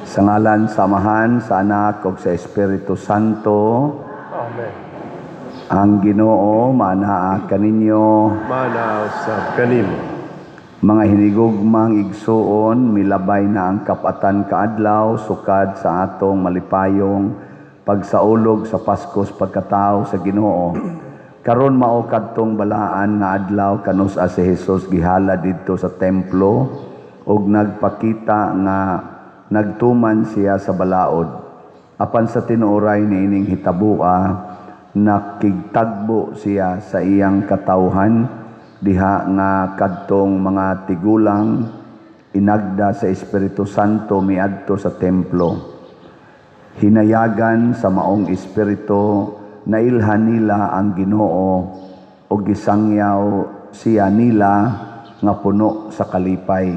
Sa ngalan samahan sa Anak ug sa Espiritu Santo. Amen. Ang Ginoo manaa kaninyo. Manaw sa kanimo. Mga hinigugmang igsuon, milabay na ang kapatan kaadlaw sukad sa atong malipayong pagsaulog sa Paskos pagkatao sa Ginoo. Karon mao kadtong balaan nga adlaw kanus-a si Hesus gihala didto sa templo ug nagpakita nga nagtuman siya sa balaod. Apan sa tinuoray niining hitabua, nakigtagbo siya sa iyang katawhan diha nga kadtong mga tigulang inagda sa Espiritu Santo miadto sa templo. Hinayagan sa maong espiritu nailhan nila ang Ginoo o gisangyaw siya nila nga puno sa kalipay.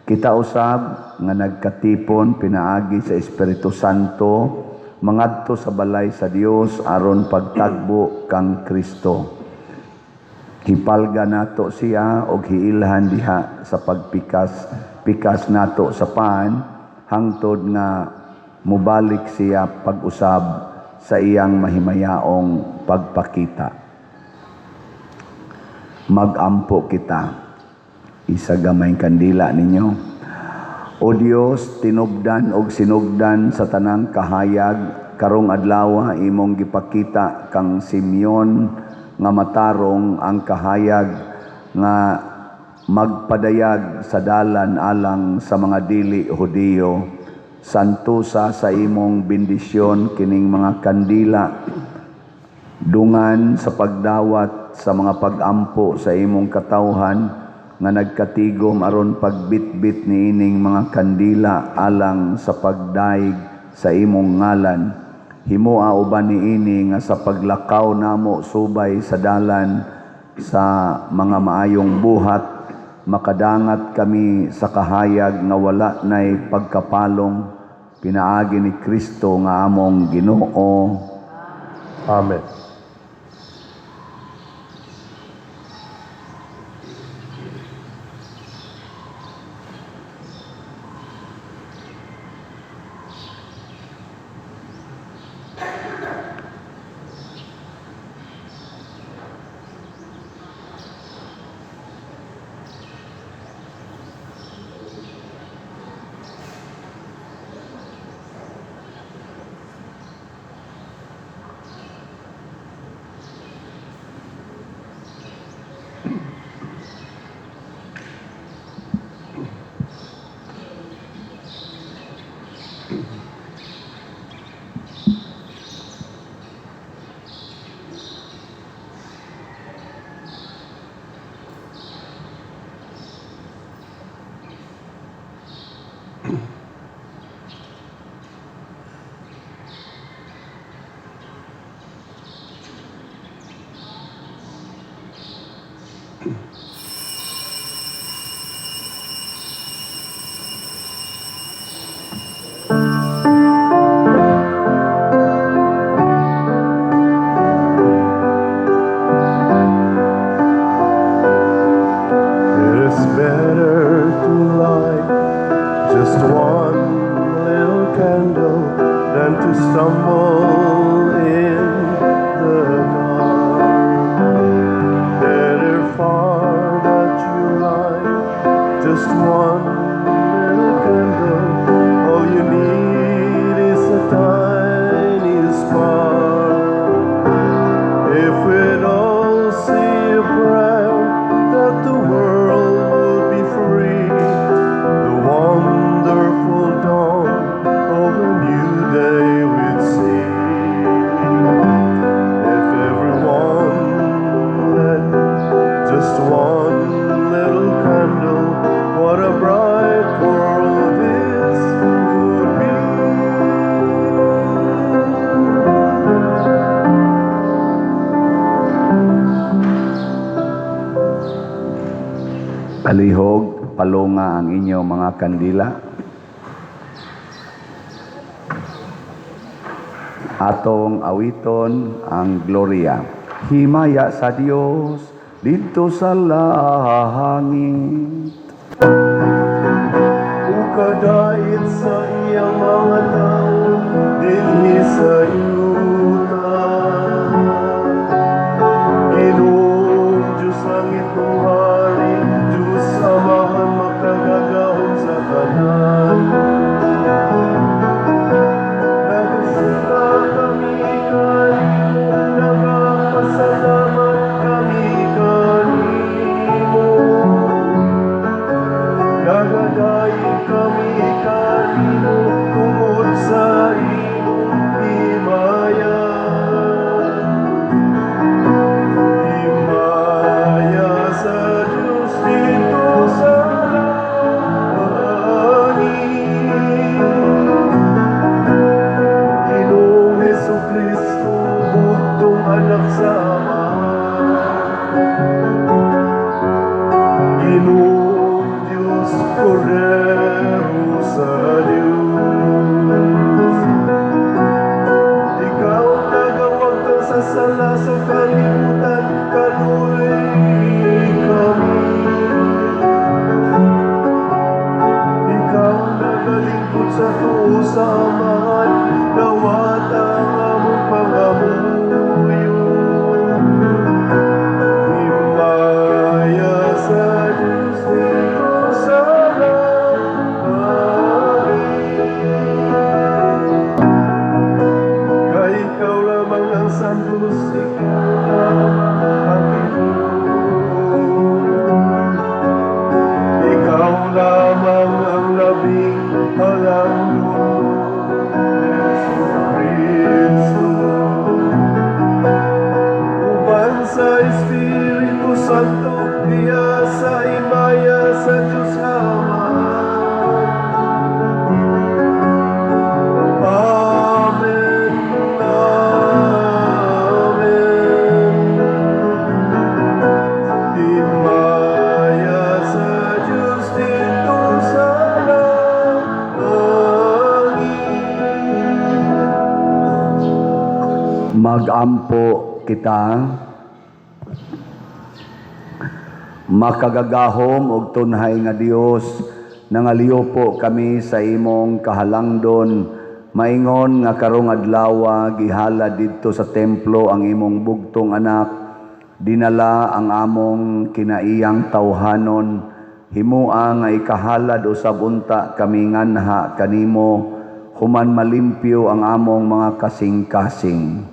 Kita usab nga nagkatipon pinaagi sa Espiritu Santo mangadto sa balay sa Dios aron pagtagbo kang Kristo. Hipalga nato siya og hiilhan diha sa pagpikas nato sa paan hangtod nga mubalik siya pag-usab sa iyang mahimayaong pagpakita. Magampo kita. Isa gamay kandila ninyo. O Dios, tinubdan og sinugdan sa tanang kahayag, karong adlaw imong gipakita kang Simeon nga matarong ang kahayag nga magpadayag sa dalan alang sa mga dili Hudiyo. Santusa sa imong bendisyon kining mga kandila, dungan sa pagdawat sa mga pagampo sa imong katawhan nga nagkatigom aron pagbitbit niining mga kandila alang sa pagdaig sa imong ngalan. Himoa uban niini nga sa paglakaw namo subay sa dalan sa mga maayong buhat, makadangat kami sa kahayag nga wala nay pagkapalong, pinaagi ni Kristo nga among Ginoo. Amen. Palihog, palunga ang inyong mga kandila. Atong awiton ang Gloria. Himaya sa Dios dito sa langit. Kadait sa iyang mga tao, dinhi sa yuta. Ginoong Diyos ang itong hari, Diyos Amahan makagagahon sa kanan. Nagsuka kami kanimo, nagpasalamat kami kanimo. Nagadaig kami kanimo, tungod sa imong himaya. Himaya sa Diyos dito sa langit. Ginoong Jesucristo, bugtong anak sa Ama. Ginoong Diyos, Kordero sa Diyos. Ikaw nagawag kang sa sala sa kalimutan, kaluoy kami. Ikaw nagalingkod sa tuo sa amahan, dawat ang among pangamuyo. Himaya sa Diyos dito sa langit. Kay ikaw lamang ang santos, ikaw lamang ang Panginoon. Ikaw lamang ang labing halangdon, Jesucristo. Uban sa Espiritu Santo, diya sa himaya sa Diyos Ama. Amen. Amen. Himaya sa Diyos dito sa langit. Magampo kita, makagagahom og tunhay nga Dios, nangaliyo po kami sa imong kahalangdon, maingon nga karong adlaw gihala didto sa templo ang imong bugtong anak, dinala ang among kinaiyang tawhanon, himua nga ikahalad usab unta kami nganha kanimo, human malimpyo ang among mga kasing-kasing.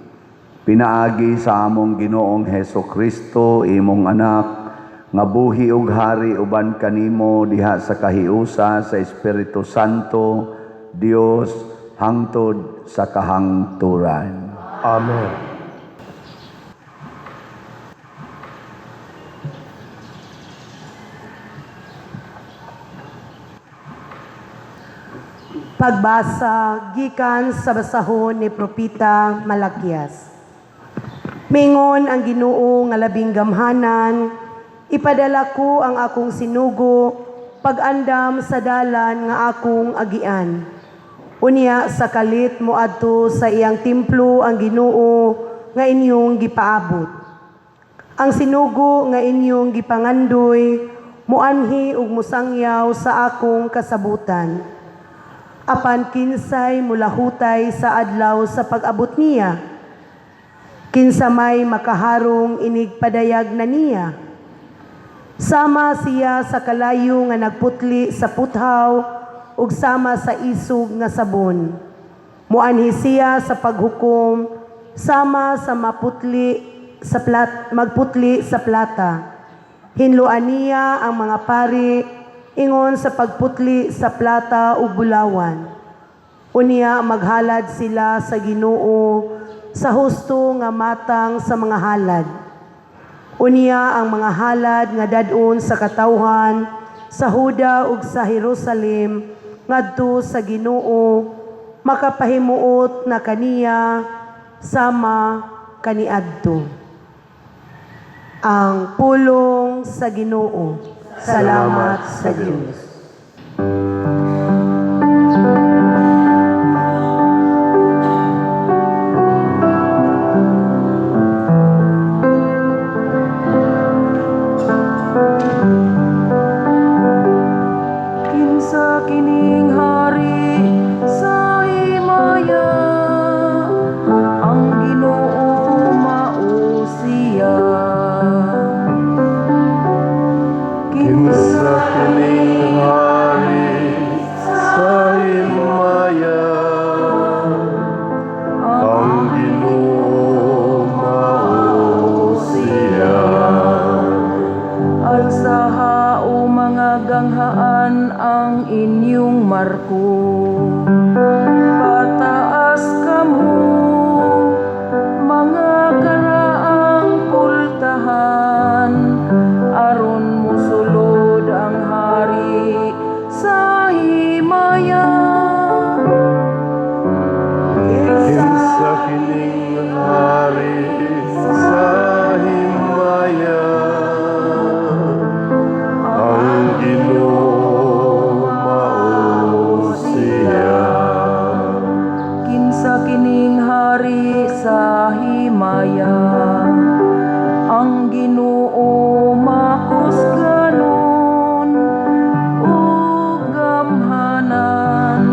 Pinaagi sa among Ginoong Hesukristo, imong anak, nga buhi ug hari uban kanimo diha sa kahiusa sa Espiritu Santo, Dios hangtod sa kahangturan. Amen. Pagbasa gikan sa basahon ni Propita Malakias. Mingon ang Ginoo nga labing gamhanan, ipadala ko ang akong sinugo, pag-andam sa dalan nga akong agian. Unya sa kalit moadto sa iyang templo ang Ginoo nga inyong gipaabot. Ang sinugo nga inyong gipangandoy, muanhi ug musangyaw sa akong kasabutan. Apan kinsay mulahutay sa adlaw sa pag-abot niya, kinsa may makaharong inigpadayag na niya. Sama siya sa kalayo nga nagputli sa puthaw ug sama sa isog nga sabon. Muanhi siya sa paghukom sama sa magputli sa plata. Hinluan niya ang mga pari ingon sa pagputli sa plata ug bulawan. Unya maghalad sila sa Ginoo sa husto nga matang sa mga halad. Unya ang mga halad nga dadon sa katawhan sa Huda ug sa Jerusalem ngadto sa Ginoo, makapahimuot na kaniya sama kaniadto. Ang pulong sa Ginoo. Salamat sa Diyos. Kinsa kini Marko. Pataas kamo, mga karaang pultahan, aron musulod ang hari sa himaya. Kinsa kining hari sa himaya, ang Ginoo mao siya. Kinsa kining hari sa himaya, ang Ginoo makusganon ug gamhanan,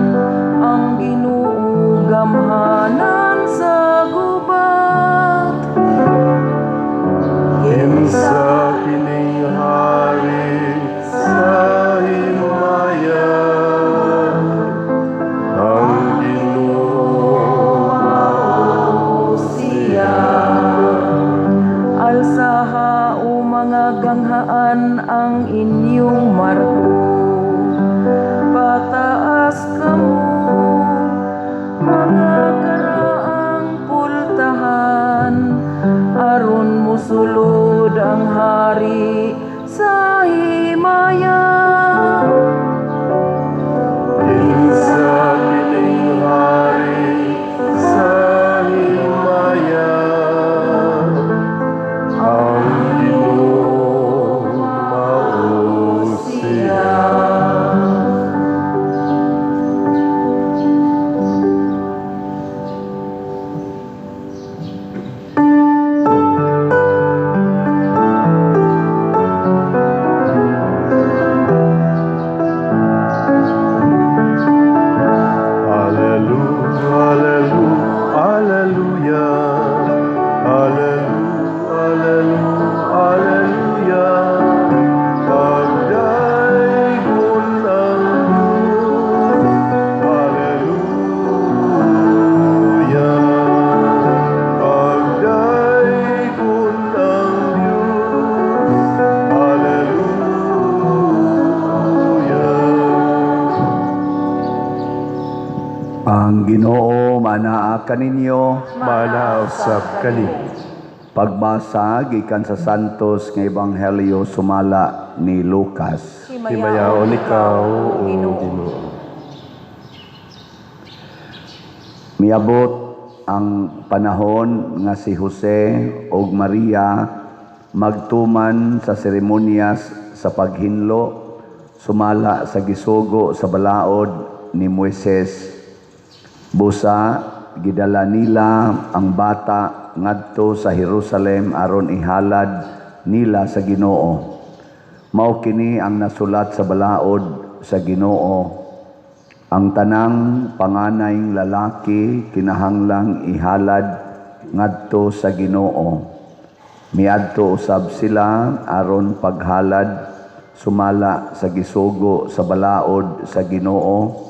ang Ginoo gamhanan sa gubat. Kinsa kining hari sa himaya, ang Ginoo mao siya. Alsaha o mga ganghaan ang inyong marko. Pataas kamo, mga karaang pultahan, aron musulod ang hari sa himaya. Kinsa kining hari sa himaya, ang Ginoo mao siya. Ang Ginoo manaa kaninyo. Manausab kani. Pagbasa gikan sa Santos nga Ebanghelyo sumala ni Lucas. Himayaon ikaw, o Ginoo. Miabot ang panahon nga si Jose ug Maria magtuman sa seremonyas sa paghinlo sumala sa gisugo sa balaod ni Moises. Busa gidala nila ang bata ngadto sa Jerusalem aron ihalad nila sa Ginoo. Mao kini ang nasulat sa balaod sa Ginoo. Ang tanang panganayng lalaki kinahanglang ihalad ngadto sa Ginoo. Miadto usab sila aron paghalad sumala sa gisugo sa balaod sa Ginoo.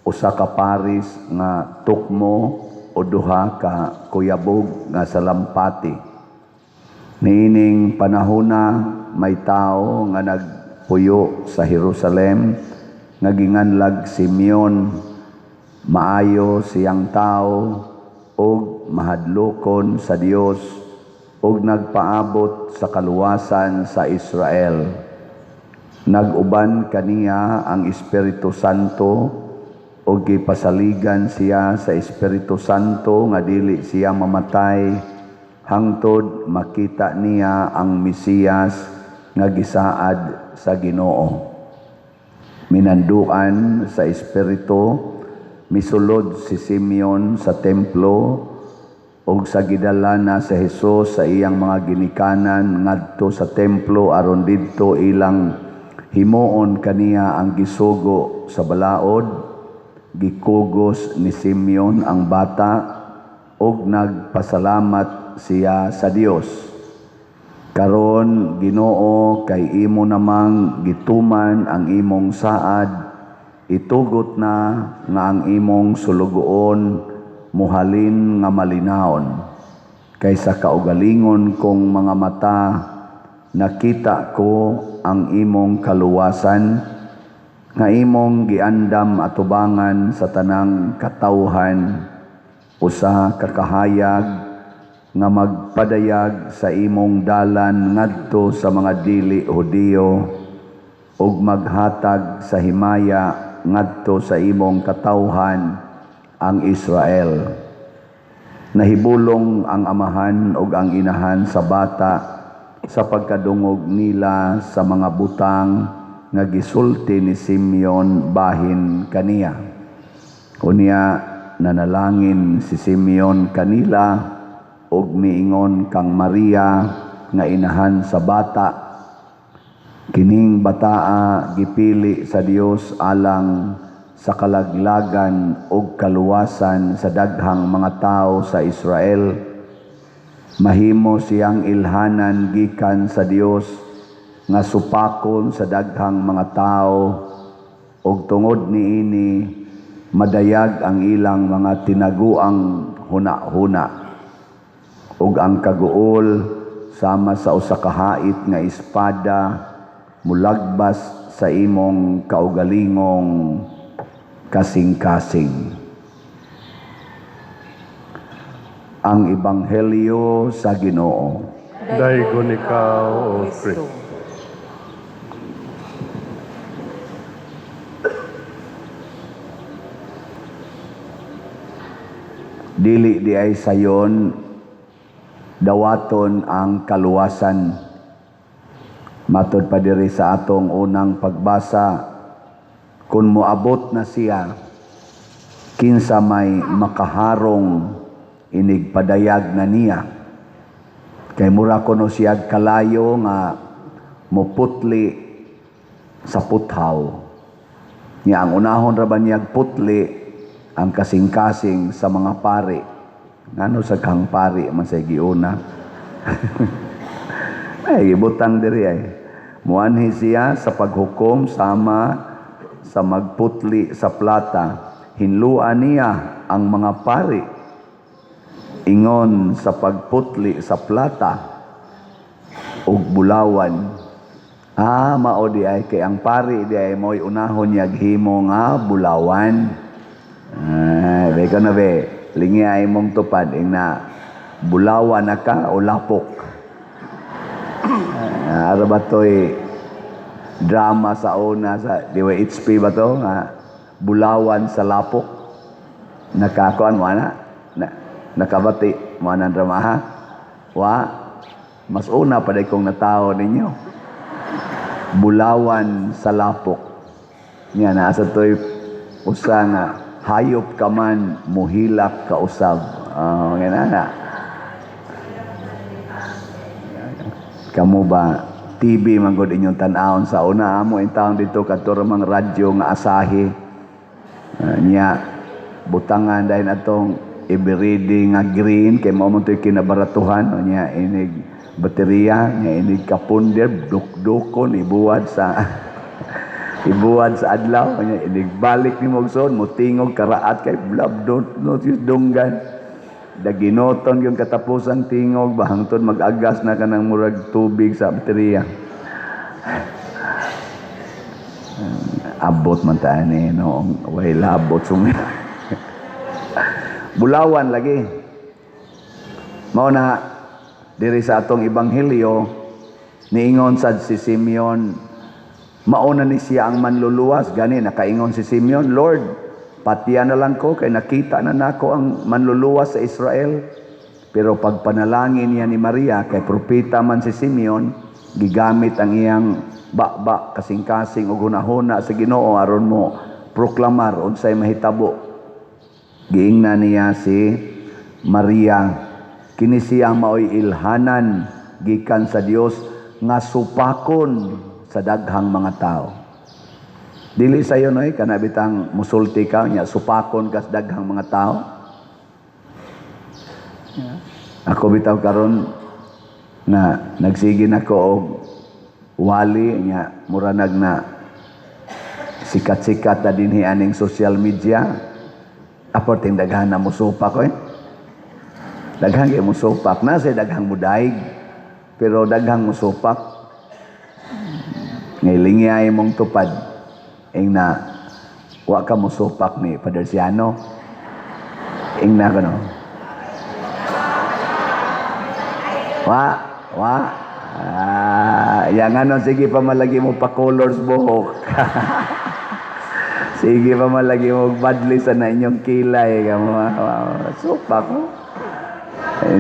Usa ka paris nga tukmo o duha ka kuyabog nga salampati. Niining panahona may tao nga nagpuyo sa Jerusalem nga ginganlag Simeon. Maayo siyang tao og mahadlokon sa Dios og nagpaabot sa kaluwasan sa Israel. Naguban kaniya ang Espiritu Santo o gipasaligan siya sa Espiritu Santo nga dili siya mamatay hangtod makita niya ang Mesiyas nga gisaad sa Ginoo. Minanduan sa Espiritu, misulod si Simeon sa templo ug sa gidala na sa Hesus sa iyang mga ginikanan ngadto sa templo aron didto ilang himuon kaniya ang gisugo sa balaod. Gikugos ni Simeon ang bata ug nagpasalamat siya sa Dios. Karon Ginoo kay imo namang gituman ang imong saad, itugot na nga ang imong sulugoon muhalin nga malinawon. Kaysa kaugalingon kong mga mata nakita ko ang imong kaluwasan nga imong giandam atubangan sa tanang katawhan usa ka kahayag nga magpadayag sa imong dalan ngadto sa mga dili Hudiyo ug maghatag sa himaya ngadto sa imong katawhan ang Israel. Nahibulong ang amahan ug ang inahan sa bata sa pagkadungog nila sa mga butang nga gisulti ni Simeon bahin kaniya. Unya nanalangin si Simeon kanila ug miingon kang Maria nga inahan sa bata, kining bataa gipili sa Dios alang sa kalaglagan ug kaluwasan sa daghang mga tao sa Israel. Mahimo siyang ilhanan gikan sa Dios nga supakon sa daghang mga tao ug tungod niini madayag ang ilang mga tinaguang huna-huna ug ang kaguol sama sa usa ka hait nga espada mulagbas sa imong kaugalingong kasing-kasing. Ang Ebanghelyo sa Ginoo. Daigon ikaw, O Kristo. Dili di ay sayon dawaton ang kaluwasan. Matod pa diri sa atong unang pagbasa, kung moabot na siya, kinsa may makaharong inigpadayag na niya. Kay mura kuno siya kalayo nga muputli sa puthaw. Niya ang unahon ra ba niya putli ang kasing-kasing sa mga pari. Ngano sa kang pari man sa giuna. Ay gibutang diri ay. Muanhi siya sa paghukom sama sa magputli sa plata. Hinluan niya ang mga pari. Ingon sa pagputli sa plata ug bulawan. Mao di ay kay ang pari di ay mo'y unahon niya himo nga bulawan. Beka na be, lingi ay mong tupad na bulawan na ka o lapok. Ara ba to'y drama sa una sa DWHP ba to? Bulawan sa lapok. Nakakuan mo na? Nakabati mo na drama ha? Mas una pa kong natao ninyo. Bulawan sa lapok. Yan, nasa to'y usa nga hayop ka man, muhilak ka usab. Ganana. Kamu ba, TV manggod inyong tanawon sa una, amo yung taong dito, katuramang radyo nga asahi. Niya, butangan dahil atong ibiridi nga green, kay mo mo ito'y kinabaratuhan, niya, inig baterya, niya, inig kapunder, dukdukon, ibuwad sa adlaw, niya, inigbalik ni Mogson, mutingog, karaat kay blabdot, notice dunggan. Daginoton yung katapusang tingog, bahangton mag-agas na ka ng murag tubig sa baterya. Abot man tayo ni, noong way labot sumi. Bulawan lagi. Mao na, diri sa atong Ebanghelyo, niingon sad si Simeon, mauna ni siya ang manluluwas. Gani, nakaingon si Simeon, Lord, patiyan na lang ko, kay nakita na nako ang manluluwas sa Israel. Pero pagpanalangin niya ni Maria, kay propeta man si Simeon, gigamit ang iyang bakbak, kasing-kasing, o hunahuna sa Ginoo, aron mo proklamar, unsay mahitabo. Giingnan niya si Maria, kini siya maoy ilhanan, gikan sa Dios, nga supakon sa daghang mga tao. Dili sayo noy kanabitang musulti ka nya supakon kas daghang mga tao. Ako bitaw karon na nagsige nako og wali nya mura na sikat-sikat na dinhi aning social media. Apo ting daghan na musupak ko Daghang kay musupak na say daghang mudaig pero daghang musupak. Ngailingi ay mong tupad ing na wa ka mo supak ni Father Siano. Ing na kano. Wa. Yang ano, sige pa malagi mo pa colors buhok. Sige pa malagi mo badly sa na inyong kilay. Supak mo.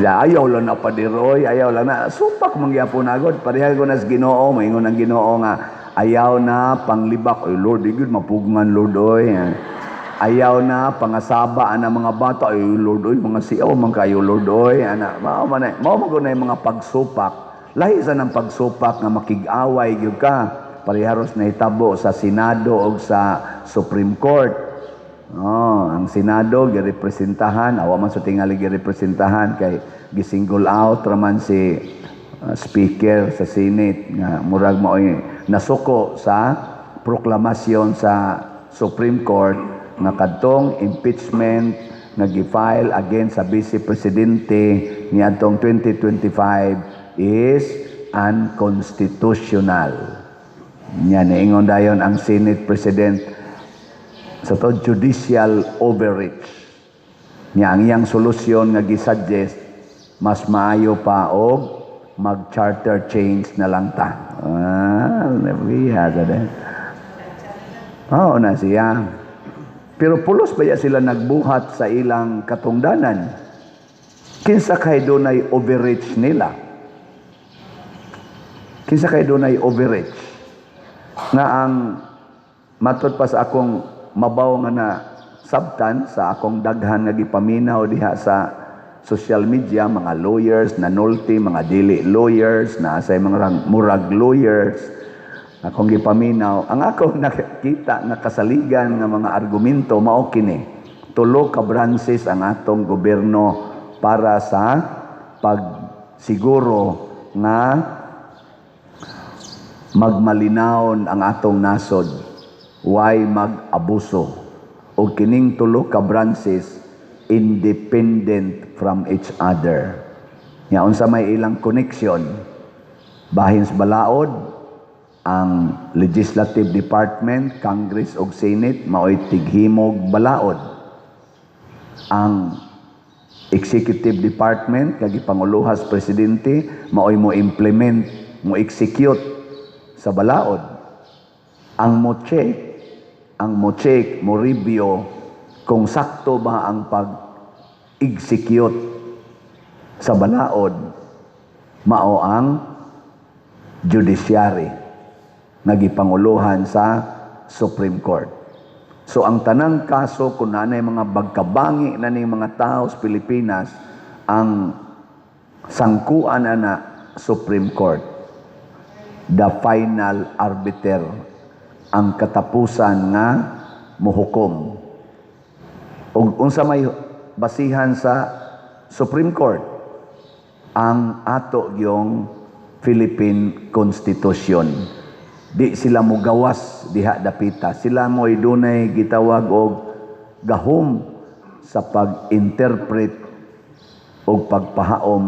Ayaw lang na pa di Roy, ayaw lang na. Supak mangyapon agad. Parehal ko na sa Ginoo, maingon ang Ginoo nga, ayaw na panglibak. Ay Lord, igod, mapugngan Lord, oy. Ayaw na pangasaba ang mga bata. Ay Lord, oy, mga siyaw, mga kayo Lord, oy. Mao maguna yung mga pagsupak. Lahi sa ng pagsupak nga makig-away gyud ka. Pariharos na hitabo sa Senado o sa Supreme Court. Ang Senado girepresentahan, awa man sa tingali girepresentahan kay gisingle out raman si Speaker sa Senate nga murag maoy nasuko sa proklamasyon sa Supreme Court nga kadtong impeachment nga gi-file against sa Vice Presidente niadtong 2025 is unconstitutional. Yan niingon dayon ang Senate President sa to judicial overreach. Nya ang iyang solusyon nga gisuggest mas maayo pa og mag-charter change na lang ta. Nabihada din. Na siya. Pero pulos ba sila nagbuhat sa ilang katungdanan? Kinsa kay dunay overreach nila? Kinsa kay dunay overreach? Nga ang matod pa sa akong mabaw nga na sabtan sa akong daghan nga gipaminaw diha sa social media, mga lawyers, nanulti, mga dili lawyers, na sa mga murag lawyers, akong gipaminaw. Ang akong nakita na kasaligan nga mga argumento, mao kini. 3 ka branches ang atong gobyerno para sa pagsiguro nga magmalinawon ang atong nasod. Why mag-abuso o kining 3 ka branches independent from each other. Nya unsa may ilang connection bahin sa balaod ang Legislative Department, Congress ug Senate maoy tighimog balaod. Ang Executive Department kag gipanguluhas presidente maoy mo implement, mo execute sa balaod. Ang mo check, mo review kung sakto ba ang pag-execute sa balaod, mao ang judiciary nagipanguluhan sa Supreme Court. So ang tanang kaso kung nanay mga bagkabangi na ning mga tao sa Pilipinas, ang sangkuan na Supreme Court, the final arbiter, ang katapusan nga muhukom. Ug unsa may basihan sa Supreme Court, ang ato yung Philippine Constitution. Di sila mugawas diha dapita. Sila mo'y dunay gitawag og gahom sa pag-interpret o pagpahaom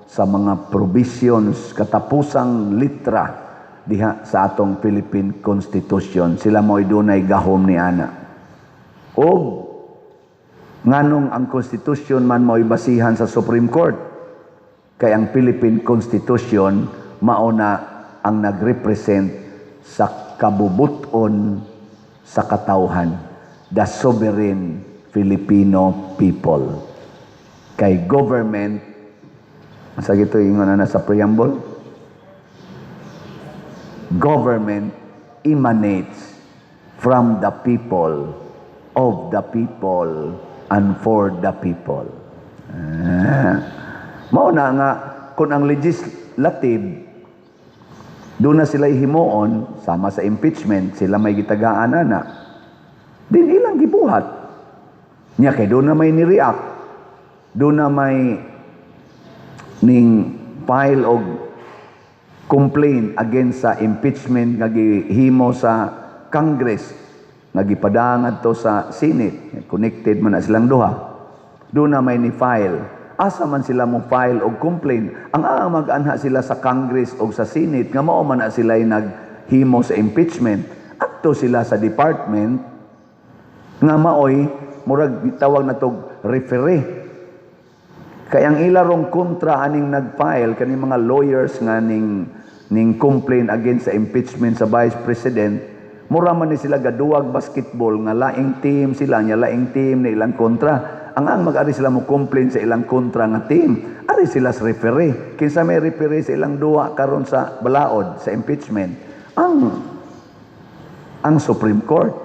sa mga provisions, katapusang litra diha sa atong Philippine Constitution. Sila mo'y dunay gahom ni ana. O nganong ang Constitution man mo'y basihan sa Supreme Court, kay ang Philippine Constitution mauna ang nagrepresent sa kabubuton sa katawhan, the sovereign Filipino people. Kay government, sa gito ingon na sa preamble, government emanates from the people, of the people, and for the people. Mauna nga, kung ang legislative, doon na sila himuon, sama sa impeachment, sila may gitagaan na, din ilang gibuhat. Nya kay doon na may ni-react, doon na may ning file og complaint against sa impeachment nga gihimo sa Congress nga gipadangad to sa Senate. Connected man na silang duha. Doon na may ni-file. Asa man sila mo file og complaint. Ang mag-anha sila sa Congress o sa Senate nga mao man na sila naghimo sa impeachment. Adto sila sa department nga maoy murag tawag na tog referee. Kaya ang ilarong kontra aning nag-file kaning mga lawyers nga ning complain against sa impeachment sa Vice President, mura man ni sila gaduwag basketball nga laing team sila nya laing team na ilang kontra. Ang mag-ari sila mo complain sa ilang kontra nga team. Ari sila sa referee. Kinsa may referee sa ilang duwa karon sa balaod sa impeachment. Ang Supreme Court.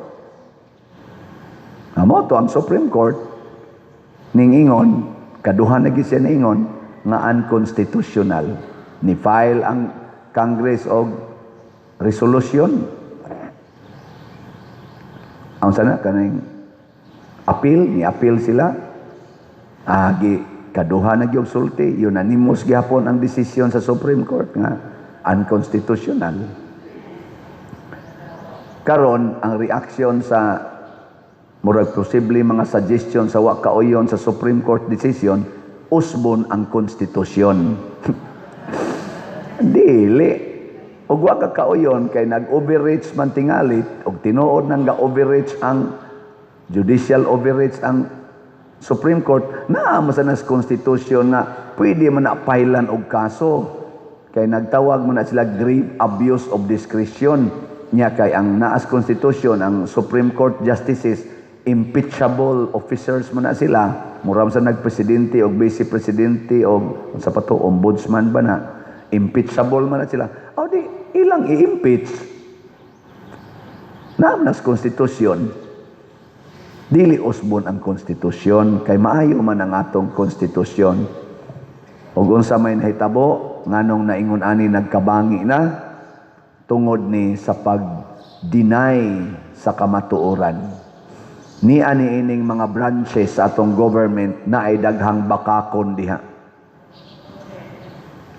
Amo to ang Supreme Court ning ingon kaduha na gid siya ingon nga unconstitutional. Ni file ang Congress og resolution. Ang sana kaning appeal sila. Kaduha na gyud sulti, unanimous gyapon ang desisyon sa Supreme Court nga unconstitutional. Karon ang reaction sa murag posible mga suggestion sa wa kauyon sa Supreme Court decision, usbon ang konstitusyon. Dili. Og wa ka kauyon kay nag-overreach man tingalit og tinuod nang ga-overreach ang judicial overreach ang Supreme Court na masanas konstitusyon nga pwede man na pailan og kaso kay nagtawag mo na sila grave abuse of discretion niya kay ang naas konstitusyon ang Supreme Court justices impeachable officers mo na sila mura sa nagpresidente o vice presidente o sa pato ombudsman ba na impeachable man na sila o di ilang i-impeach na nas konstitusyon. Dili usbon ang konstitusyon kay maayo man ang atong konstitusyon. Ug unsa may nahitabo nganong naingon ani nagkabangi na tungod ni sa pag-deny sa kamatuoran. Ni ani ining mga branches sa atong government na ay daghang bakakon diha.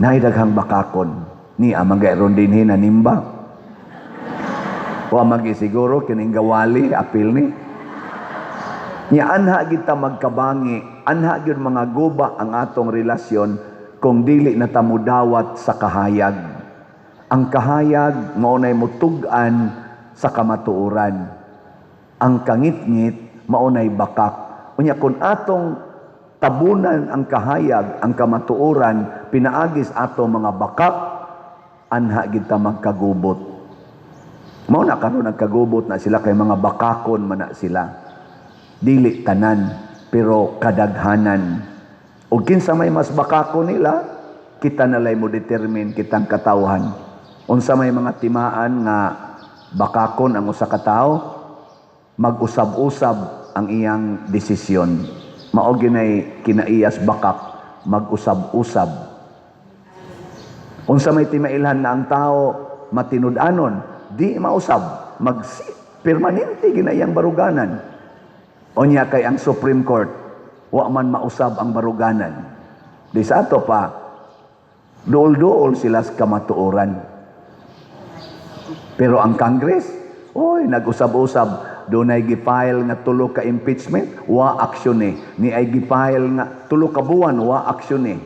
Na ay daghang bakakon. Ni amagayron dinhi na nimba. Wa magi siguro kining gawali apil ni. Nya anha gid ta magkabangi, anha gyud mga guba ang atong relasyon kung dili na ta mudawat sa kahayag. Ang kahayag maunay mutug-an sa kamatuoran. Ang kangit-ngit maunay bakak. Unya kun atong tabunan ang kahayag, ang kamatuoran, pinaagis atong mga bakak, anha gid ta magkagubot. Mao na karon nagkagubot na sila kay mga bakakon man na sila. Dili tanan pero kadaghanan. Ug kinsa may mas bakako nila, kita nalay mo determine kitang katawhan. Unsa may mga timaan nga bakakon ang usa ka tawo, mag-usab-usab ang iyang desisyon. Mao ginay kinaiyas bakak, mag-usab-usab. Unsa may timailhan na ang tao matinud-anon, di mausab, permanente ginayang baruganan. Onya kay ang Supreme Court, wa man mausab ang baruganan. Di sa ato pa, duol-duol sila sa kamatuoran. Pero ang Congress, nag-usab-usab, doon ay gipile nga tulo ka impeachment, wa aksyon eh. Ni ay gipile nga tulo ka buwan, wa aksyon eh.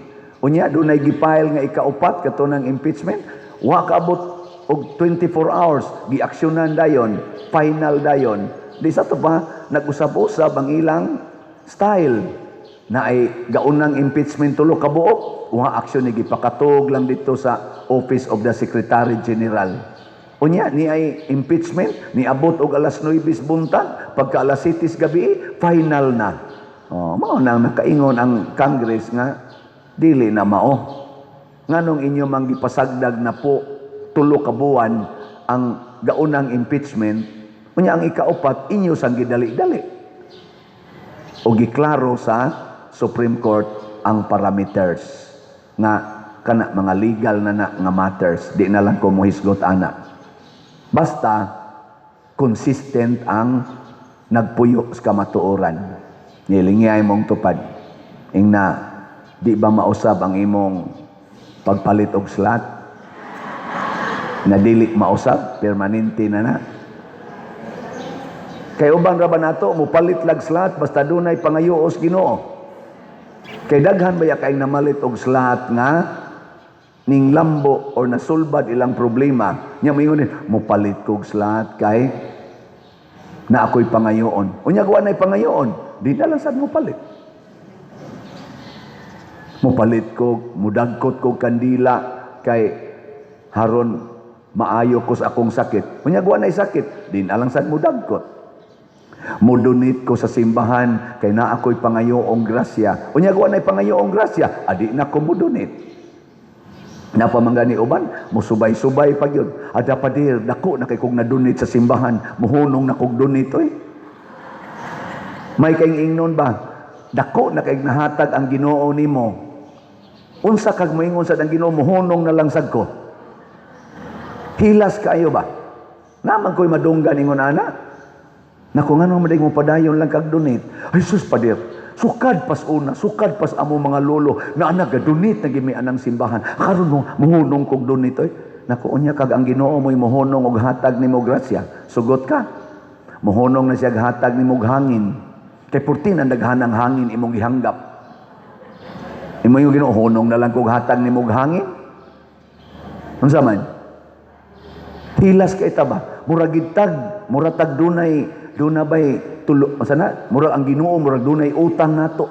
Unya, doon ay gipile nga ikaupat kato ng impeachment, wa kaabot og 24 hours, gi-aksyonan dayon, final dayon. Di sa ito pa, nag-usab-usab ang ilang style na ay gaunang impeachment tulo kabuok, wa aksyon ni gipakatog lang dito sa Office of the Secretary General. Unya, ni ay impeachment, ni abot og alas 9 buntag, pagka alas 7 gabi, final na. Mao nang nakaingon ang Congress nga, dili na mao. Nganong inyo mang gipasagdag na po, tulo ka buwan ang gaunang impeachment, unya ang ikaupat, inyo sang gidali-dali. O giklaro sa Supreme Court ang parameters nga kana mga legal na nga matters, di na lang ko muhisgot ana. Basta consistent ang nagpuyo sa kamatuoran. Nilingay mong tupad. Ingna, di ba mausab ang imong pagpalit og slot? Na dili mausab, permanente na. Kay uban ra ba nato mupalit lag slot basta dunay pangayuos Ginoo. Kay daghan baya kay namalit og slot nga ning lambo or nasulbad ilang problema, nya moingon mopalit kog slat kay na ako'y pangayoon. Unya gawa na'y pangayoon, di na lang sad mopalit. Mopalit kog, mudagkot kog kandila kay haron maayo ko sa akong sakit. Unya gawa na'y sakit, di na lang sad mudagkot. Mudunit ko sa simbahan kay na ako'y pangayoong grasya. Unya gawa na'y pangayoong grasya, adi na ko mudunit. Napamangani uban, musubay-subay pag yun. Ada pa dir, dako na kay kong nadunit sa simbahan, muhunong na kong dunit, oy. May kaing ingnon ba? Dako na kay nahatag ang Ginoo nimo. Unsa kag moingon sa ang Ginoo, muhunong na lang sad ko. Hilas kayo ba? Naman ko'y madunggan ingon ana. Naku nga nung maday mo padayon lang kag dunit. Ay sus pa dir. Sukad pas una, sukad pas amo mga lolo na anak gadunit na gimi anang simbahan. Karon mo muhunong kog dunit oy. Naku unya kag ang Ginoo mo'y muhunong og hatag nimo grasya. Sugot ka. Muhunong na siya hatag nimo hangin. Kay purti na naghanang hangin imong gihanggap. Imo yung Ginoo hunong na lang kog hatag nimo hangin. Unsa man? Hilas kay ta ba? Murag gitag, muratag dunay bay tulo sana murag ang Ginoo murag dunay utang nato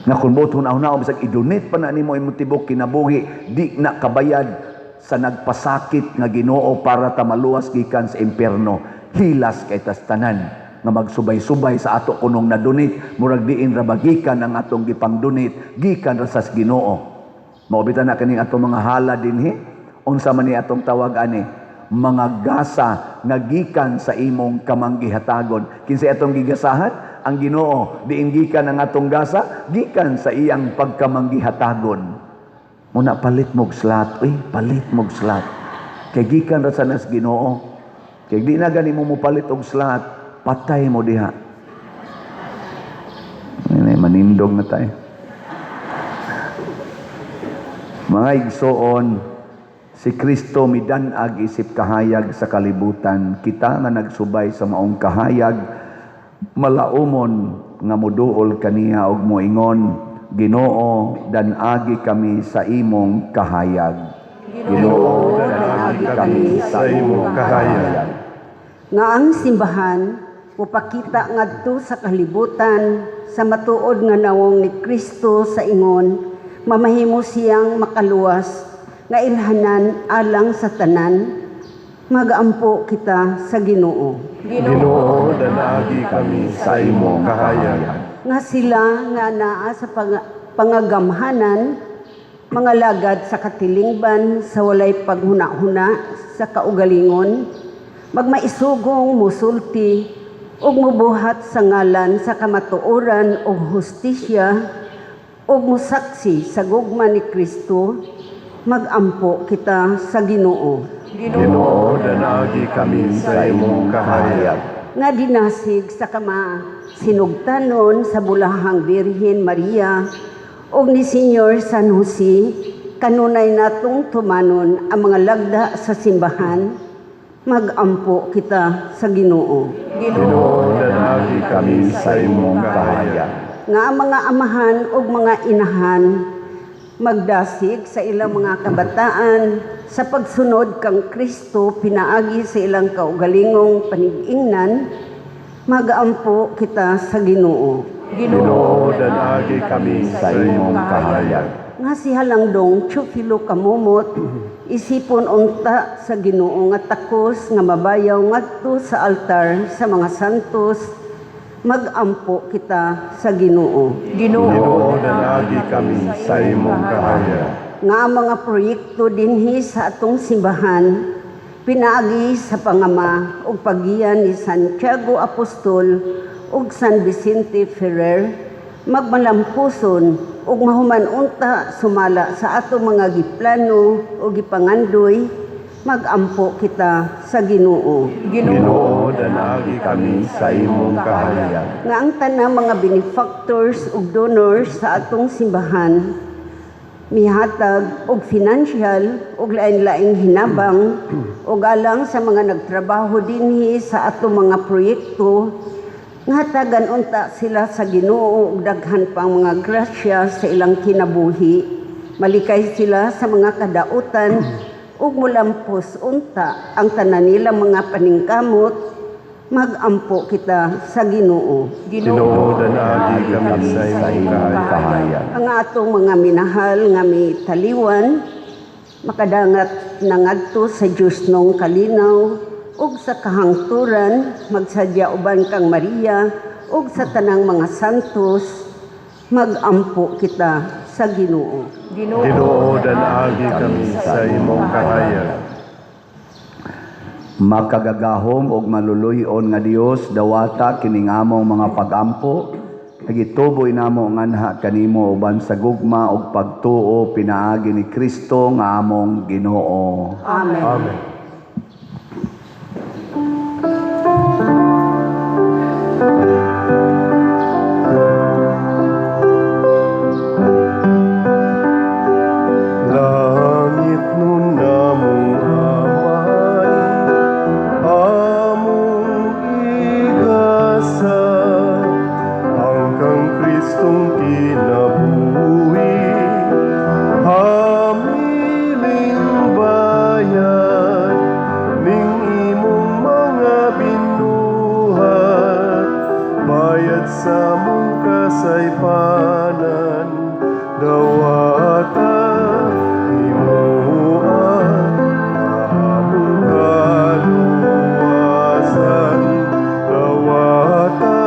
nga kun both hunahuna bisag idunit pa na nimo imong tibok kinabuhi di na kabayad sa nagpasakit nga Ginoo para ta maluwas gikan sa impierno. Hilas kay tas tanan nga magsubay-subay sa ato kunong nadunit murag diin ra bagikan ang atong gipangdunit gikan ra sa Ginoo. Maubitan na kaning atong mga hala dinhi unsa man ni atong tawag ani mga gasa nga gikan sa imong kamanggihatagon. Kinsay atong gigasahat? Ang Ginoo. Diin gikan ang atong gasa, gikan sa iyang pagkamanggihatagon. Muna palit mog slat. Uy, palit mog slat. Kay gikan ra sa nas Ginoo. Kay di na gani mo palit og slat, patay mo diha. Manindog na tayo. Mga igsoon, si Kristo midanag isip kahayag sa kalibutan. Kita nga nagsubay sa maong kahayag, malaumon nga muduol kaniya og moingon, Ginoo, danagi kami sa imong kahayag. Ginoo, danagi kami sa imong kahayag. Nga ang simbahan, upakita ngadto sa kalibutan, sa matuod nga nawong ni Kristo sa ingon, mamahimo siyang makaluwas, nga ilhanan alang sa tanan, magampo kita sa Ginoo. Ginoo, danagi kami sa imong kahayag. Nga sila nga naa sa pangagamhanan, mga lagad sa katilingban, sa walay paghuna-huna, sa kaugalingon, magmaisugong musulti, ug mubuhat sa ngalan sa kamatuoran o hustisya, ug musaksi sa gugma ni Kristo, magampo kita sa Ginoo. Ginoo, danagi kami sa imong kahayag. Nga dinasig sa sinugtanon sa bulahang Birhen Maria o ni Senyor San Jose, kanunay natong tumanon ang mga lagda sa simbahan, magampo kita sa Ginoo. Ginoo, danagi kami sa imong kahayag. Nga ang mga amahan o mga inahan, magdasig sa ilang mga kabataan sa pagsunod kang Kristo pinaagi sa ilang kaugalingong panigingnan, magampo kita sa Ginoo. Ginoo, danagi kami sa imong kahayag. Nga si Halangdong Teofilo Kamumot, isipon unta sa Ginoo nga takos nga mabayaw ngadto sa altar sa mga santos, magampo kita sa Ginoo. Ginoo, danagi kami sa imong kahayag. Nga ang mga proyekto dinhi sa atong simbahan, pinaagi sa pangama ug pagiyan ni Santiago Apostol ug San Vicente Ferrer, magmalampuson ug mahuman unta sumala sa atong mga giplano o gipangandoy, magampo kita sa Ginoo. Ginoo, danagi kami sa imong kahayag. Nga ang tanang mga benefactors ug donors sa atong simbahan, mihatag og financial ug lain-laing hinabang ug alang sa mga nagtrabaho dinhi sa atong mga proyekto, nga hatagan unta sila sa Ginoo ug daghan pang mga grasya sa ilang kinabuhi, Malikay sila sa mga kadautan ug mulampos unta ang tanan nila mga paningkamot. Magampo kita sa Ginoo. Tinuodan agi kami sa imong kahayag. Ang atong mga minahal nga mitaliwan, makadangat nangadto sa Diyos nung kalinaw, ug sa kahangturan, magsadya uban kang Maria, ug sa tanang mga santos, magampo kita sa Ginoo. Tinuodan agi kami sa imong kahayag. Makagagahom og maluluyon nga Dios dawata kining among mga pagampo. Nagituboy namo nganha kanimo uban sa gugma ug pagtuo pinaagi ni Kristo nga among Ginoo. Amen. Amen. Langit nun namong amay, among igasa, hanggang Kristong kinabuhi, hamiling bayan, ning imong mga binuhat, bayad sa mong kasaypanan, dawata himuan, among kaluwasan, dawata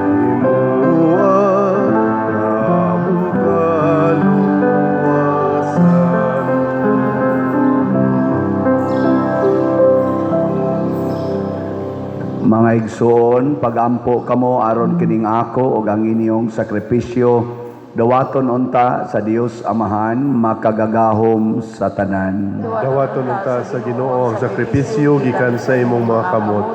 himuan, among kaluwasan. Mga igsoon, pagampo kamo aron kining ako ug ang inyong sakripisyo dawaton unta sa Dios Amahan makagagahom sa tanan. Dawaton unta sa Ginoo ang sakripisyo gikan sa imong mga kamot,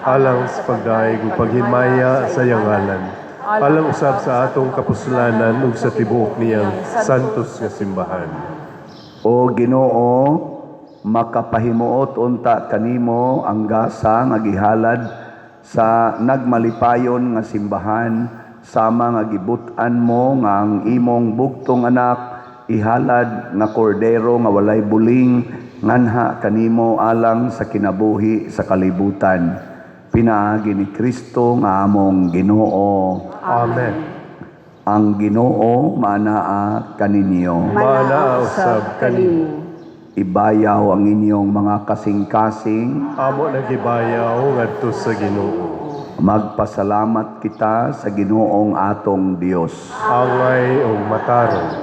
alang sa pagdaig ug paghimaya sa iyang ngalan. Alang usab sa atong kapuslanan ug sa tibuok niyang santos nga simbahan. O Ginoo, makapahimuot unta kanimo ang gasa nga gihalad sa nagmalipayon nga simbahan sama nga gibut-an mo nga ang imong bugtong anak ihalad nga kordero nga walay buling nganha kanimo alang sa kinabuhi sa kalibutan. Pinaagi ni Kristo nga among Ginoo. Amen. Ang Ginoo manaa kaninyo. Manaa usab kanimo. Ibayaw ang inyong mga kasing-kasing. Amo nagibayaw ngadto sa Ginoo. Magpasalamat kita sa Ginoong atong Dios. Angay ug matarong.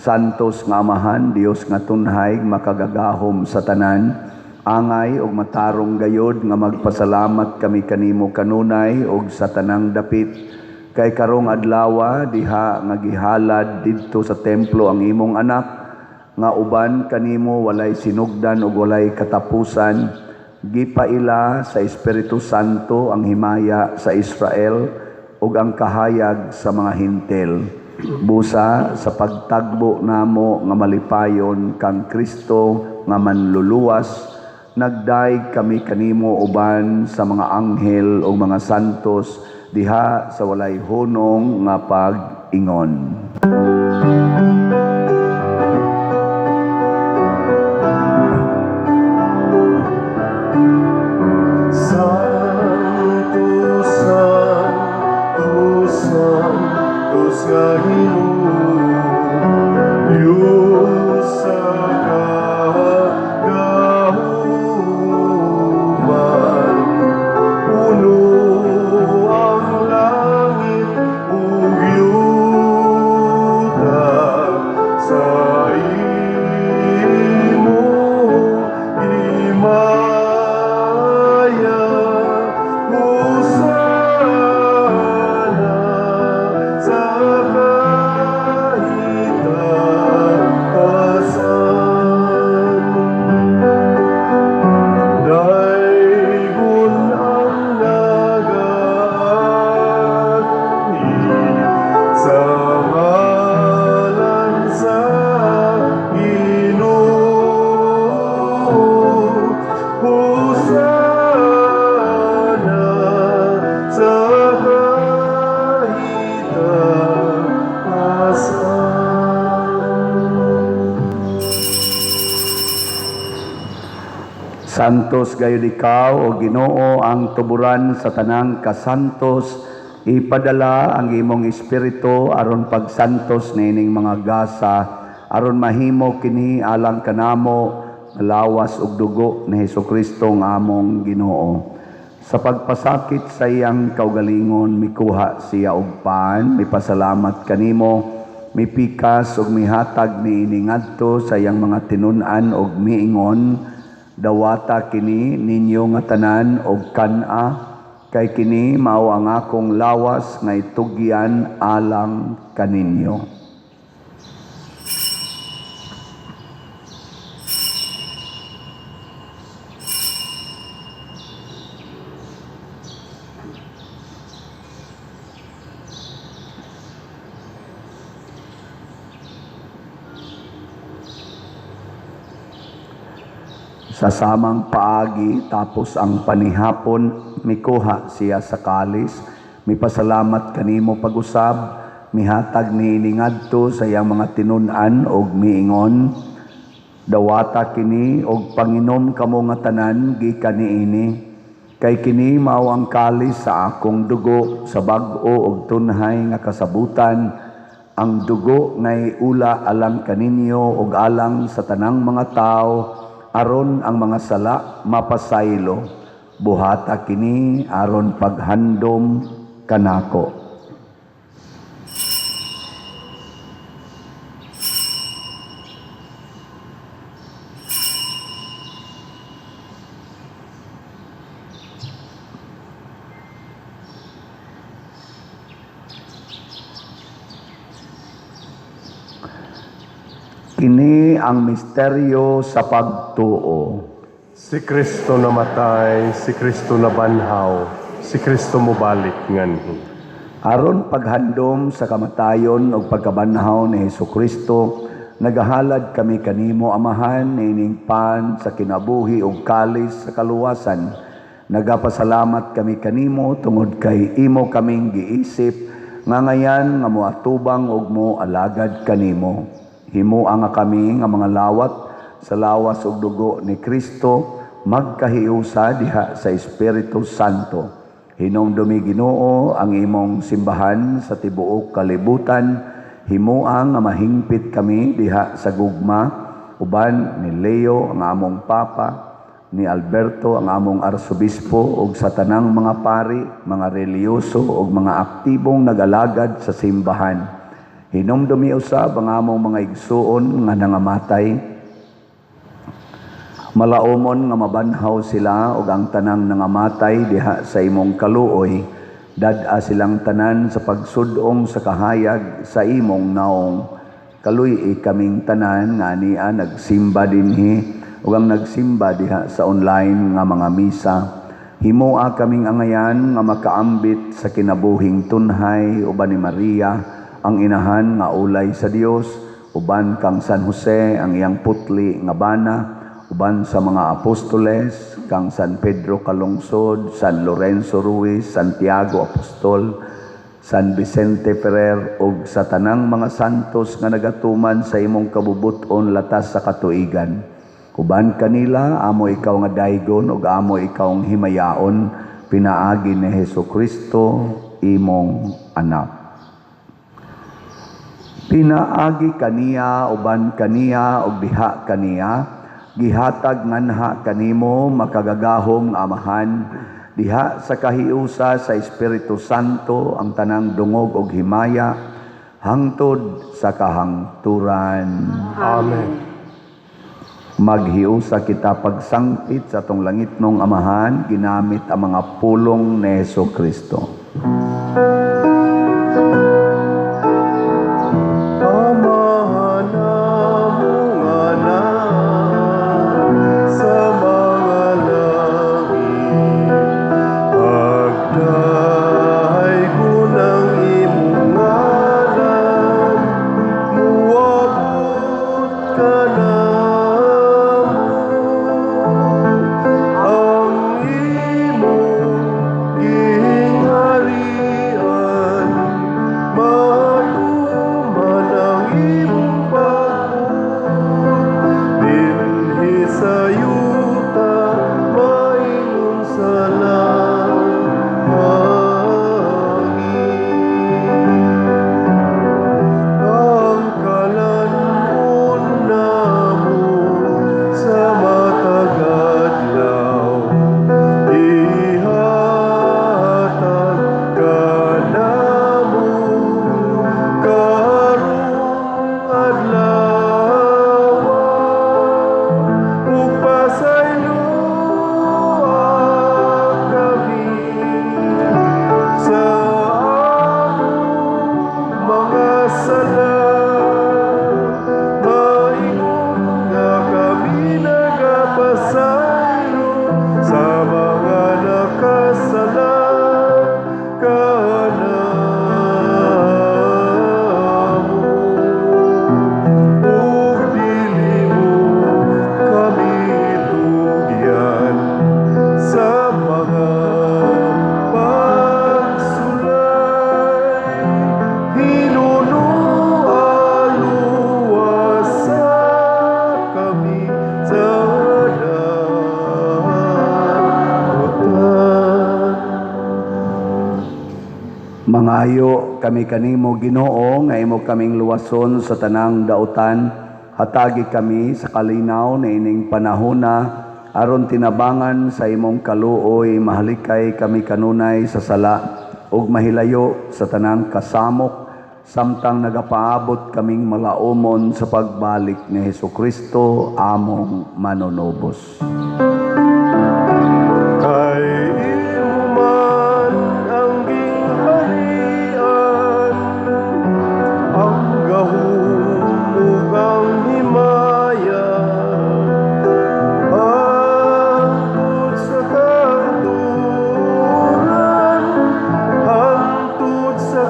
Santos nga Amahan, Dios nga tunhay makagagahom sa tanan. Angay ug matarong gayod nga magpasalamat kami kanimo kanunay ug sa tanang dapit. Kay karong adlaw diha nga gihalad didto sa templo ang imong anak nga uban kanimo walay sinugdan ug walay katapusan. Gipaila sa Espiritu Santo ang himaya sa Israel ug ang kahayag sa mga hintel. Busa sa pagtagbo namo nga malipayon kang Kristo nga manluluwas, nagdaig kami kanimo uban sa mga anghel ug mga santos diha sa walay hunong nga pag-ingon. Santos nga Ginoo, Diyos sa kagahuman, puno ang langit ug yuta, Santos gayud ikaw o Ginoo ang tuburan sa tanang kasantos, ipadala ang imong espiritu aron pagsantos nining mga gasa aron mahimo kini alang kanamo lawas ug dugo ni Hesukristo nga among Ginoo. Sa pagpasakit sa iyang kaugalingon mikuha siya og paan, mipasalamat kanimo, mipikas ug mihatag niini ngadto sa iyang mga tinun-an ug miingon, dawata kini ninyo nga tanan og kan-a, kay kini mao ang akong lawas nga itugyan alang kaninyo. Sa samang paagi tapos ang panihapon, mikuha siya sa kalis, mipasalamat kanimo pag-usab, mihatag niini ngadto sa iyang mga tinun-an og miingon, dawata kini og panginom kamo nga tanan gikan niini, kay kini mao ang kalis sa akong dugo sa bag-o og tunhay nga kasabutan, ang dugo ngay ula alang kaninyo og alang sa tanang mga tao, aron ang mga sala mapasaylo, buhata kini aron paghandom kanako. Kini ang misteryo sa pagtuo. Si Kristo namatay, si Kristo nabanhaw, si Kristo mobalik nganhi. Aron paghandom sa kamatayon o pagkabanhaw ni Hesukristo, nagahalad kami kanimo amahan nining pan sa kinabuhi ug kalis sa kaluwasan. Nagapasalamat kami kanimo tungod kay imo kaming giisip nga ngayan nga moatubang ug mo alagad kanimo. Himo nga kami nga mga lawat sa lawas ug dugo ni Kristo magkahiusa diha sa Espiritu Santo. Hinumdumi Ginoo ang imong simbahan sa tibuok kalibutan. Himua nga mahingpit kami diha sa gugma uban ni Leo ang among papa, ni Alberto ang among arsobispo ug sa tanang mga pari, mga reliyoso ug mga aktibong nag-alagad sa simbahan. Hinumdumi usab ang among mga igsuon nga nangamatay. Malaumon nga mabanhaw sila ug ang tanang nangamatay diha sa imong kaluoy, dad-a silang tanan sa pagsudong sa kahayag sa imong naong. Kaluy kaming tanan nga niya nagsimba dinhi ug ang nagsimba diha sa online nga mga misa. Himoa kaming angayan nga makaambit sa kinabuhing tunhay uban ni Maria, ang inahan nga ulay sa Dios, uban kang San Jose ang iyang putli nga bana, uban sa mga apostoles, kang San Pedro Calungsod, San Lorenzo Ruiz, Santiago Apostol, San Vicente Ferrer, ug sa tanang mga santos nga nagatuman sa imong kabubuton latas sa katuigan. Uban kanila, amo ikaw nga daygon, ug amo ikaw ang himayaon, pinaagi ni Hesukristo, imong anak. Pinaagi kaniya, uban kaniya, ug diha kaniya, gihatag nganha kanimo makagagahom nga amahan, diha sa kahiusa sa Espiritu Santo ang tanang dungog ug himaya, hangtod sa kahangturan. Amen. Maghiusa kita pagsangpit sa atong langitnong amahan, ginamit ang mga pulong ni Hesukristo. Ang imong gingharian Magpahiyo kami kanimo Ginoo nga imo kaming luwason sa tanang dautan. Hatagi kami sa kalinaw na ining panahona aron tinabangan sa imong kaluoy mahalikay kami kanunay sa sala ug mahilayo sa tanang kasamok samtang nagapaabot kaming malaumon sa pagbalik ni Hesukristo among manunubos. Kay imo man ang gingharian, ang gahom ug ang himaya, hangtod sa kanturan, hangtod sa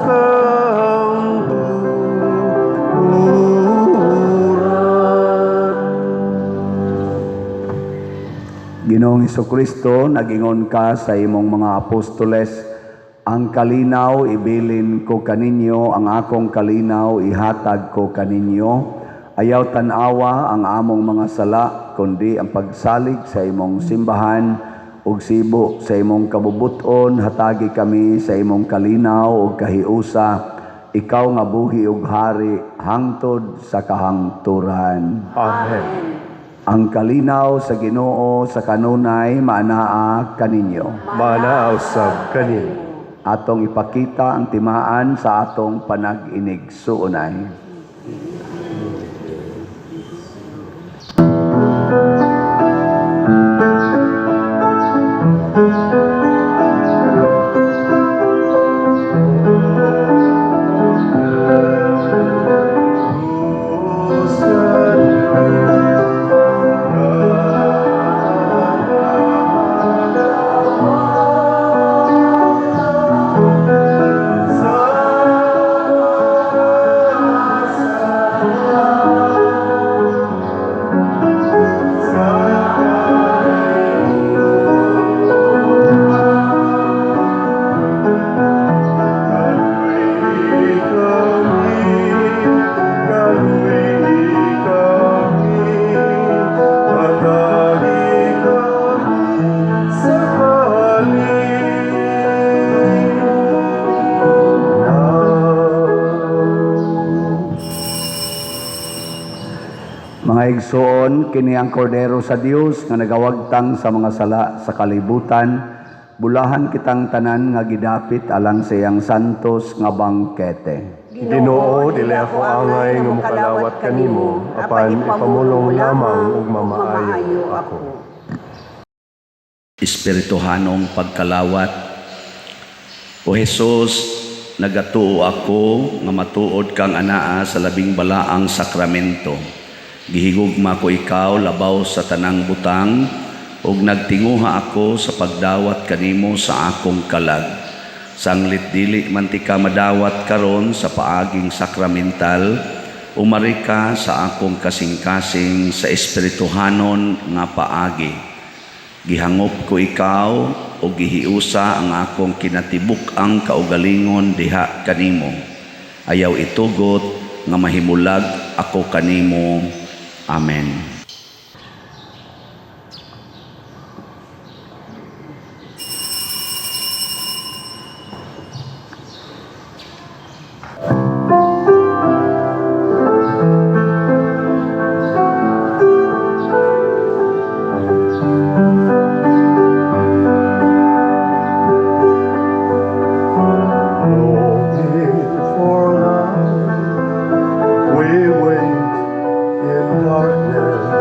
Ginoong Hesukristo, nagingon ka sa imong mga apostoles, ang kalinaw ibilin ko kaninyo, ang akong kalinaw ihatag ko kaninyo. Ayaw tanawa ang among mga sala, kundi ang pagsalig sa imong simbahan ug sibo sa imong kabubuton. Hatagi kami sa imong kalinaw ug kahiusa, ikaw nga buhi ug hari hangtod sa kahangturan. Amen. Ang kalinaw sa Ginoo sa kanunay maanaa kaninyo. Manaaw sab kanin. Atong ipakita ang timaan sa atong panag-inig suunay. Mga igsoon, kini ang kordero sa Dios nga nagawagtang sa mga sala sa kalibutan. Bulahan kitang tanan nga gidapit alang sa iyang santos nga bangkete. Ginoo, dili ako angay nga mokalawat kanimo, apan ipamulong lamang ug mamaayo ako. Espirituhanong pagkalawat. O Jesus, nagatuo ako nga matuod kang anaa sa labing balaang sakramento. Gihigugma ko ikaw labaw sa tanang butang ug nagtinguha ako sa pagdawat kanimo sa akong kalag. Sanglit dili man ti ka madawat karon sa paaging sakramental, umari ka sa akong kasing-kasing sa espirituhanon nga paagi. Gihangop ko ikaw o gihiusa ang akong kinatibuk ang kaugalingon diha kanimo. Ayaw itugot nga mahimulag ako kanimo. Amen. Longing for love, we wait in darkness.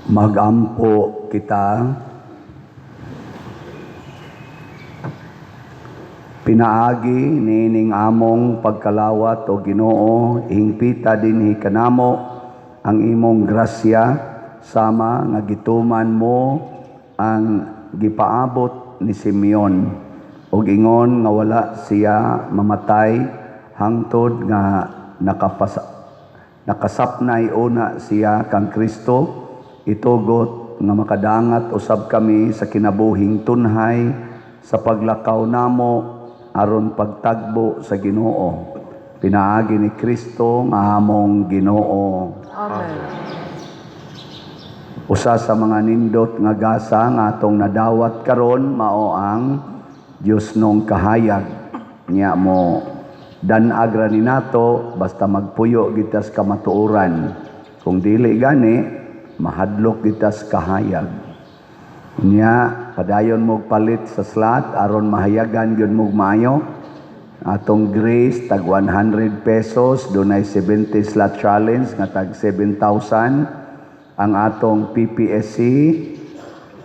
Magampo kita. Pinaagi nining among pagkalawat o Ginoo, hingpita dinhi kanamo ang imong grasya sama nga gituman mo ang gipaabot ni Simeon ug ingon nga wala siya mamatay hangtod nga nakasapnay una siya kang Kristo. Itugot nga makadangat usab kami sa kinabuhing tunhay sa paglakaw namo aron pagtagbo sa Ginoo. Pinaagi ni Kristo nga among Ginoo. Amen. Usa sa mga nindot nga gasa nga atong nadawat karon mao ang Dios nung kahayag. Nya mo dan-agra ni nato basta magpuyo gitas kamatuoran. Kung dili gani mahadlok gitas kahayag. Nya padayon mo palit sa slot aron mahayagan gyud mo maayo. Atong grace tag 100 pesos, dunay 70 slot challenge nga tag 7,000. Ang atong PPSC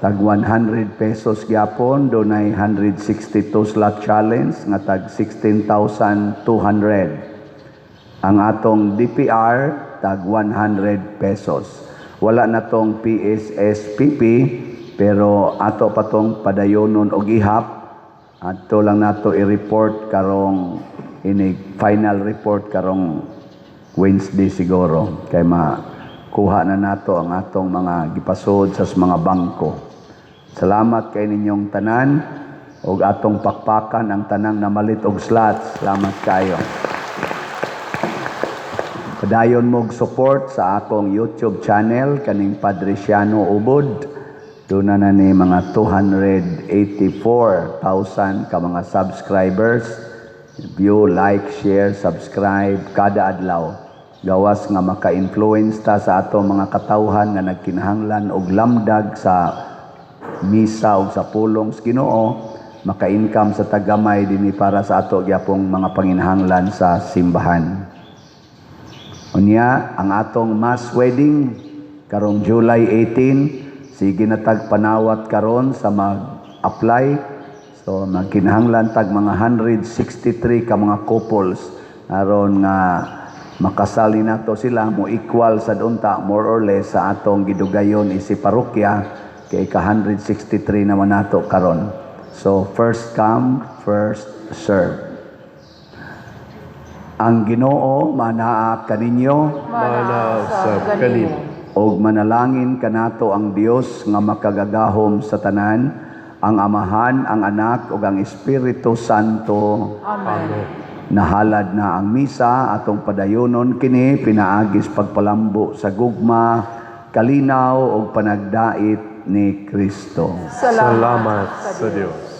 tag 100 pesos gyapon, dunay 162 slot challenge nga tag 16,200. Ang atong DPR tag 100 pesos. Wala na tong PSSPP pero ato pa tong padayonon og ihap. Ato lang nato i-report karong final report karong Wednesday siguro kay makuha na nato ang atong mga gipasod sa mga bangko. Salamat kay ninyong tanan og atong pakpakan ang tanang namalit og slots. Salamat kayo. Padayon mog support sa akong YouTube channel kaning Padre Siano Ubod. Doon na ni mga 284,000 ka mga subscribers. View, like, share, subscribe kada adlaw. Gawas nga maka-influence ta sa ato mga katawhan nga nagkinahanglan og lamdag sa misa ug sa pulong sa Ginoo, maka-income sa tagamay dinhi para sa ato gyapong mga panginahanglan sa simbahan. Unya ang atong mass wedding karong July 18, sige na tag panawat karon sa mag-apply. So magkinahanglan tag mga 163 ka mga couples aron nga makasali nato sila mo equal sa dunta more or less sa atong gidugayon isi parokya kay ka 163 naman nato karon. So first come, first serve. Ang Ginoo manaa kaninyo Mana usab kanimo. og manalangin kanato ang Dios nga makagagahom sa tanan, ang Amahan, ang Anak ug ang Espiritu Santo. Amen. Nahalad na ang misa atong padayonon kini pinaagis pagpalambo sa gugma, kalinaw ug panagdait ni Kristo. Salamat sa Dios.